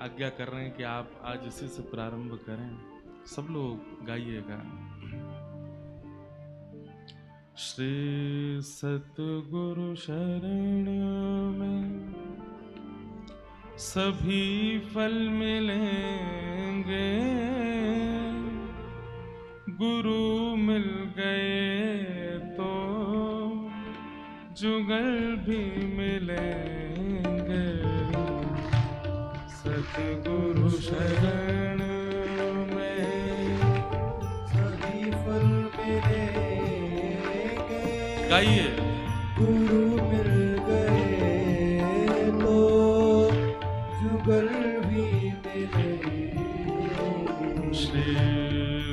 आज्ञा कर रहे हैं कि आप आज इसी से प्रारंभ करें। सब लोग गाइएगा। श्री सतगुरु शरण में सभी फल मिलेंगे, गुरु मिल गए तो जुगल भी मिलेंगे। सतगुरु शरण में सभी फल मिलेंगे, गाइए। गुरु मिल गए तो जुगल भी मिलेंगे। श्री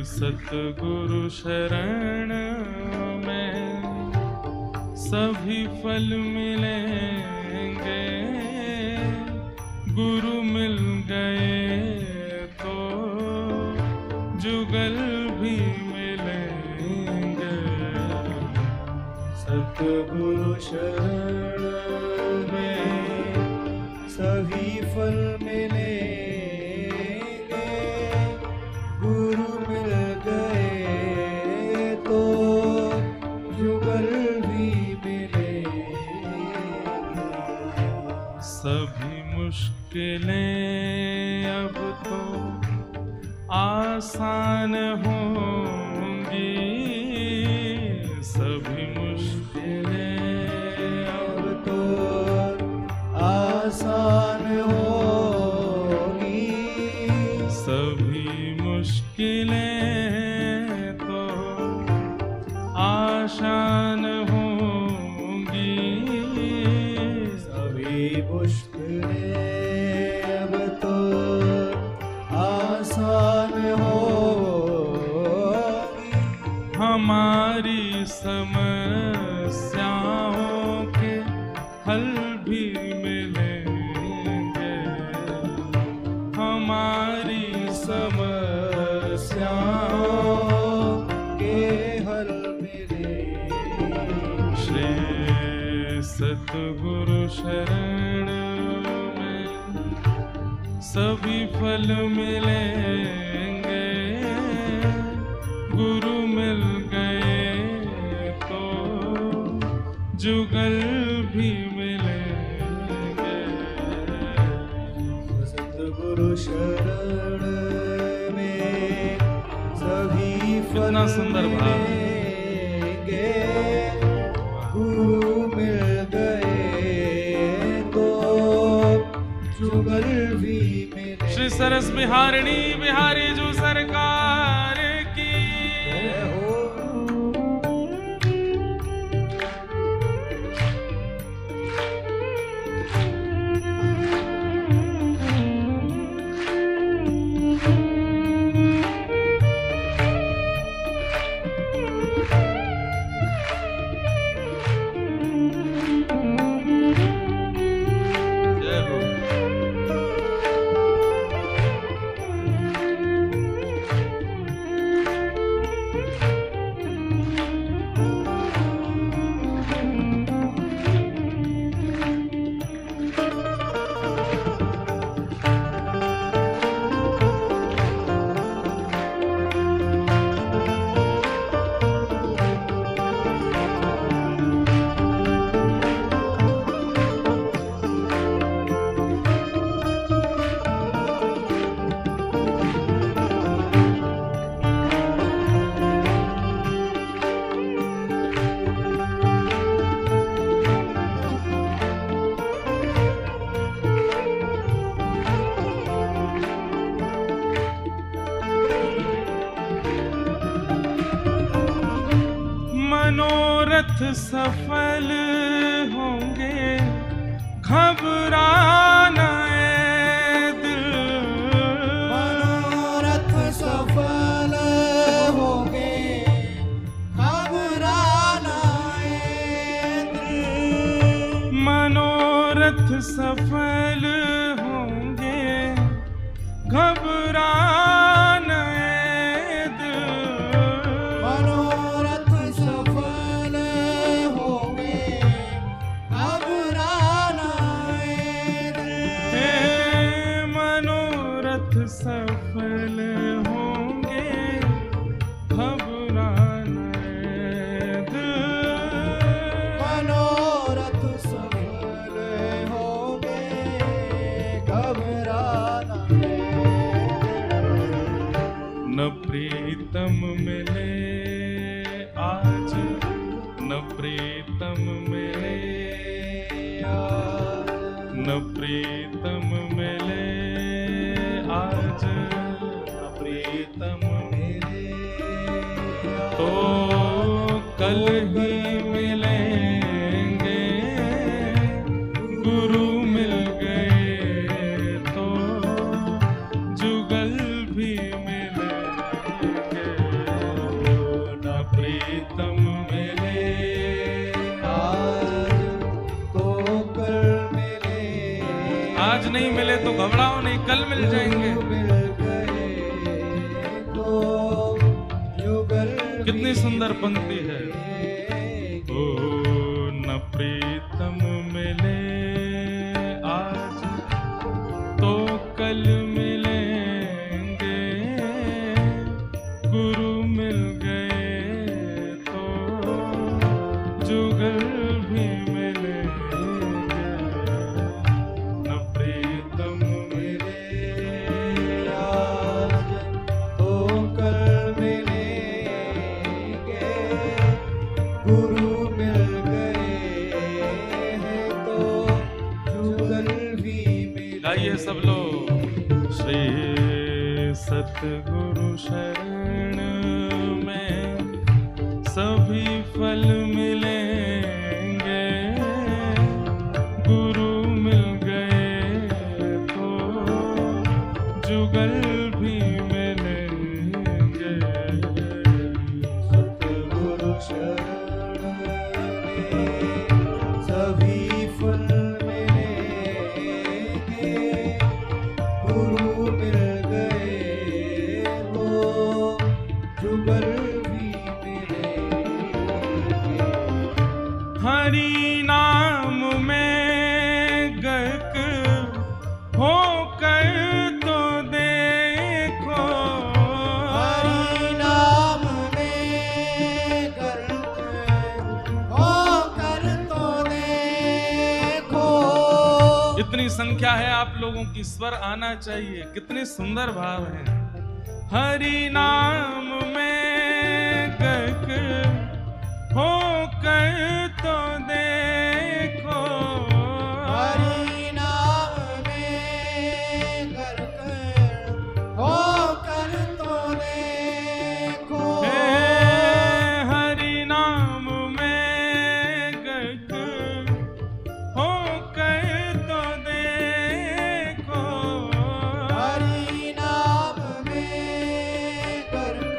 सतगुरु शरण में सभी फल मिलेंगे, गुरु मिल गए तो जुगल भी मिलेंगे। सतगुरु शरण में सभी फल मिलेंगे, गुरु मिल गए तो जुगल भी मिलेंगे। सभी मुश्किलें अब तो आसान होंगी, सभी मुश्किलें अब तो आसान होगी, सभी मुश्किलें तो आसान होंगी, सभी मुश्किलें अब तो आसान होगी। हमारी समस्याओं के हल भी मिलेंगे, हमारी समस्याओं के हल मिलेंगे। श्री सतगुरु शरण में सभी फल मिलेंगे, गुरु मिल गए तो जुगल भी मिलेंगे। सतगुरु शरण में सभी फल कितना सुंदर भाव। मिलेंगे, गुरु मिल गए तो जुगल भी मिलेंगे। श्री सरस बिहारिणी बिहारी जो सरकार की जय हो। जय हो। मनोरथ सफल होंगे, घबराना ऐ दिल। मनोरथ सफल होंगे, घबराना ऐ दिल। मनोरथ सफल होंगे, घबराना ऐ दिल। मनोरथ सफल होंगे, घबराना ऐ सफल होंगे घबराना दिल। मनोरथ सफल होंगे घबराना न प्रीतम मिले आज, न प्रीतम मिले, न प्रीतम मिले आज, न प्रीतम मिले तो कल ही मिलेंगे। गुरु मिल गए तो जुगल भी मिलेंगे। न प्रीतम मिले आज तो कल मिले, आज नहीं मिले तो घबराओ नहीं, कल मिल जाएंगे। मिल गए तो युगल कितनी सुंदर पंक्ति है। ओ न प्रीतम मिले आज तो कल मिलेंगे। गुरु मिल गए तो जुगल भी मिलेंगे। न प्रीतम मिले आज तो कल मिलेंगे। गुरु मिल गए हैं तो जुगल भी मिलेंगे। गाइए सब लोग। श्री सतगुरु शरण में सभी फल मिलेंगे। गुरु मिल गए तो जुगल भी मिलेंगे। सतगुरु शरण में सभी फल मिलेंगे। गुरु मिल गए तो जुगल भी मिलेंगे। हरि नाम में गर्क होकर तो देखो। हरि नाम में गर्क होकर तो देखो। इतनी संख्या है आप लोगों की, स्वर आना चाहिए। कितने सुंदर भाव हैं। हरि नाम में गर्क होकर तो देखो। हरि नाम में गर्क होकर तो देखो। हे हरि नाम में गर्क होकर तो देखो। हरि नाम में गर्क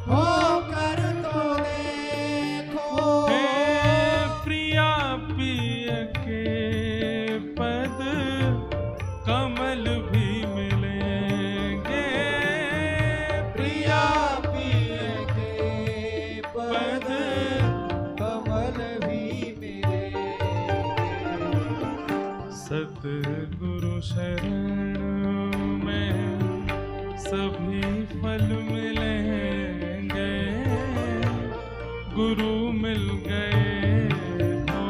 होकर तो देखो। हे प्रिया पिय के पद कमल भी मिलेंगे। प्रिया पिय के पद कमल भी मिलेंगे। सतगुरु शरण में सभी फल मिलेंगे। गुरु मिल गए तो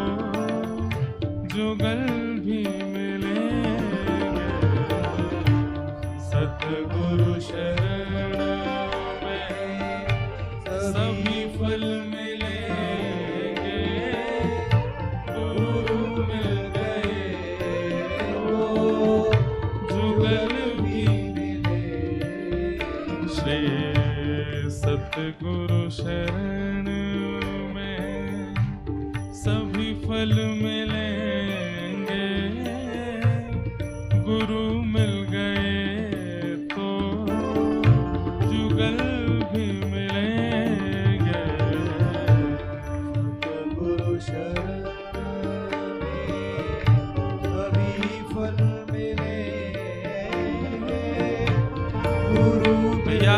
जुगल भी मिलेंगे। सतगुरु शरण में सभी फल मिलेंगे। गुरु मिल गए तो जुगल भी श्री सतगुरु शरण में सभी फल मिलेंगे। गुरु मिल गए तो जुगल भी मिलेंगे। सतगुरु शरण में सभी फल मिलेंगे। गुरु भैया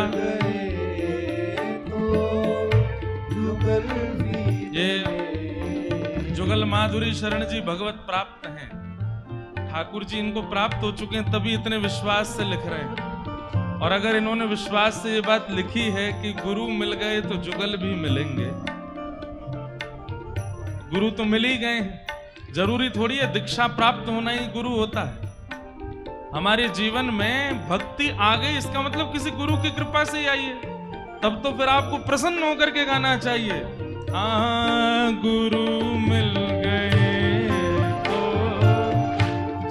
जुगल माधुरी शरण जी भगवत प्राप्त हैं। ठाकुर जी इनको प्राप्त हो चुके हैं, तभी इतने विश्वास से लिख रहे हैं। और अगर इन्होंने विश्वास से ये बात लिखी है कि गुरु मिल गए तो जुगल भी मिलेंगे, गुरु तो मिल ही गए हैं, जरूरी थोड़ी है दीक्षा प्राप्त होना ही गुरु होता है। हमारे जीवन में भक्ति आ गई इसका मतलब किसी गुरु की कृपा से ही आई है, तब तो फिर आपको प्रसन्न होकर के गाना चाहिए। हाँ गुरु मिल गए तो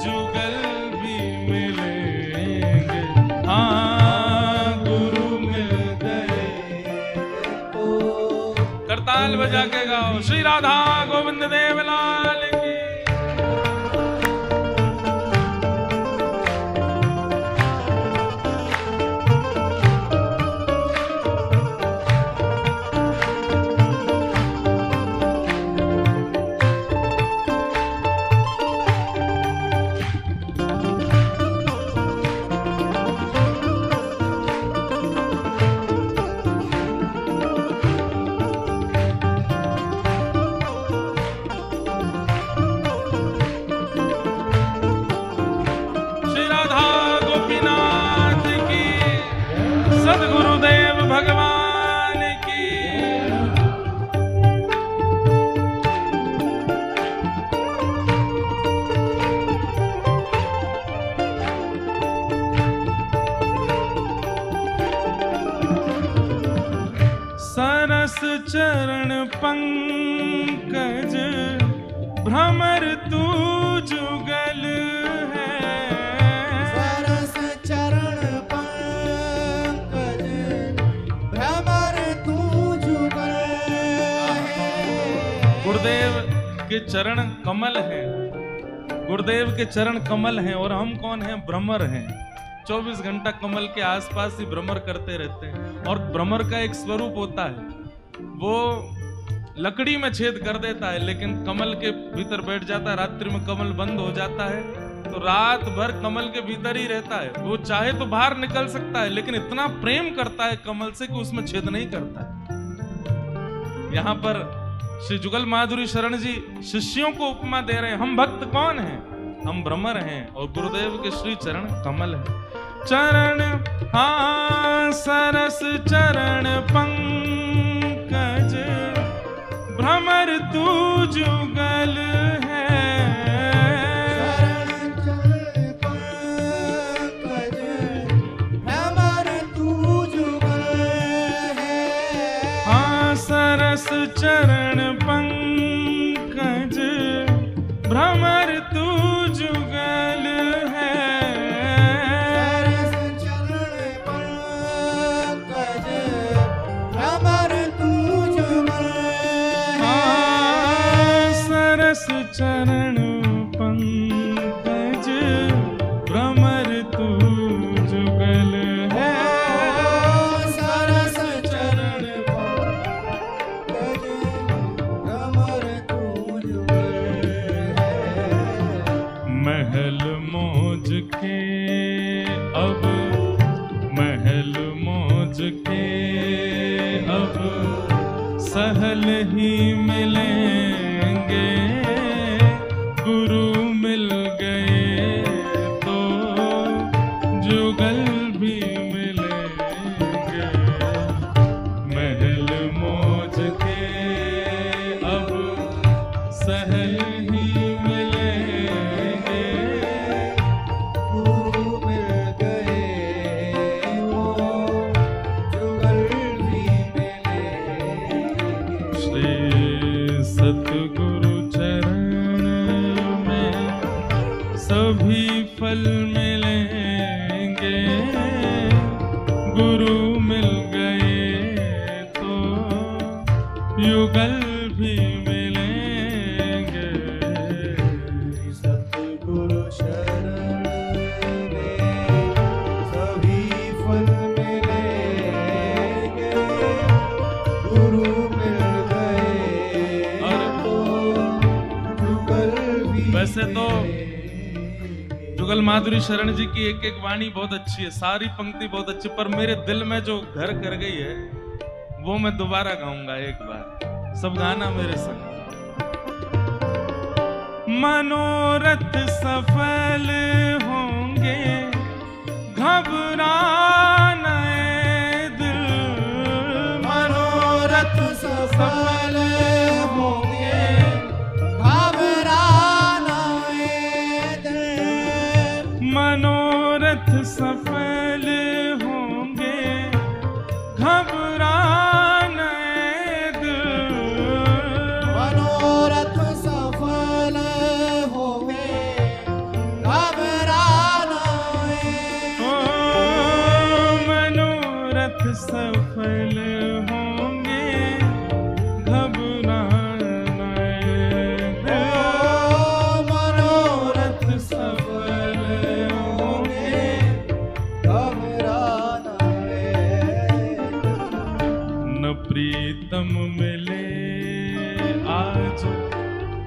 जुगल भी मिलेंगे, हाँ गुरु मिल गए तो। करताल बजा के गाओ श्री राधा गोविंद देव लाल की। सद्गुरुदेव भगवान की। सरस चरण पंकज भ्रमर तू जुगल है, सरस चरण पंकज भ्रमर तू जुगल है। गुरुदेव के चरण कमल हैं, गुरुदेव के चरण कमल हैं और हम कौन हैं? भ्रमर हैं। 24 घंटा कमल के आसपास ही भ्रमर करते रहते हैं। और भ्रमर का एक स्वरूप होता है, वो लकड़ी में छेद कर देता है लेकिन कमल के भीतर बैठ जाता है। रात्रि में कमल बंद हो जाता है तो रात भर कमल के भीतर ही रहता है। वो चाहे तो बाहर निकल सकता है लेकिन इतना प्रेम करता है कमल से कि उसमें छेद नहीं करता है। यहाँ पर श्री जुगल माधुरी शरण जी शिष्यों को उपमा दे रहे हैं। हम भक्त कौन हैं? हम भ्रमर हैं और गुरुदेव के श्री चरण कमल हैं। चरण हाँ सरस चरण पंकज भ्रमर तू जुगल है, चरण चरण पंकज भ्रमर तू जुगल है। हाँ सरस चरण पंकज भ्रमर तू जुगल है, सरस चरण पंकज भ्रमर तू जुगल है। हाँ सरस चरण पंकज भ्रमर तू जुगल है, सरस चरण पंकज भ्रमर तू जुगल है। महल मौज के अब, महल मौज के अब सहल ही मिलेंगे, गुरु मिल गए तो जुगल भी मिलेंगे। महल मौज के अब सहल ही मिलेंगे, गुरु मिल गए वो जुगल भी मिलेंगे। श्री सतगुरु चरण में सभी फल मिलेंगे, गुरु मिल गए तो युगल भी मिलेंगे। सतगुरु शरण में सभी फल मिलेंगे, गुरु मिल गए तो जुगल भी वैसे तो मिलेंगे। जुगल माधुरी शरण जी की एक एक वाणी बहुत अच्छी है, सारी पंक्ति बहुत अच्छी, पर मेरे दिल में जो घर कर गई है वो मैं दोबारा गाऊंगा एक बार। सब गाना मेरे संग। मनोरथ सफल होंगे, घबराना दिल। मनोरथ सफल होंगे, घबराना दिल। मनोरथ सफल होंगे, घबराना दिल। मनोरथ सफल होंगे, घबराना ओ मनोरथ सफल होंगे, घबराना दिल। मनोरथ सफल होंगे, घबराना न प्रीतम मिले आज,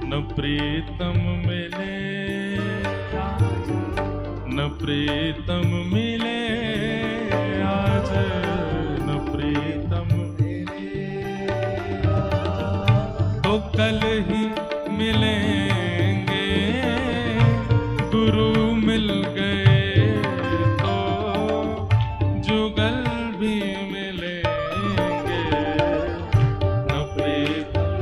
न प्रीतम मिले आज, न प्रीतम मिले आज, न प्रीतम तो कल ही मिलेंगे। गुरु मिल गए तो जुगल भी मिलेंगे। न प्रीतम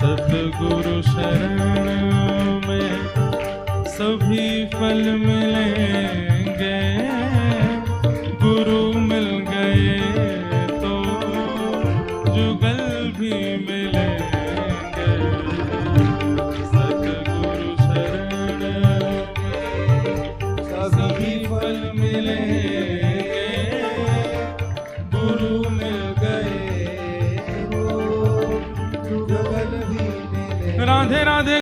सतगुरु शरण में सभी फल मिलेंगे। गुरु मिल गए तो जुगल भी मिलेंगे। सतगुरु शरण में सभी फल मिलेंगे। गुरु मिल गए जुगल भी मिले। राधे राधे।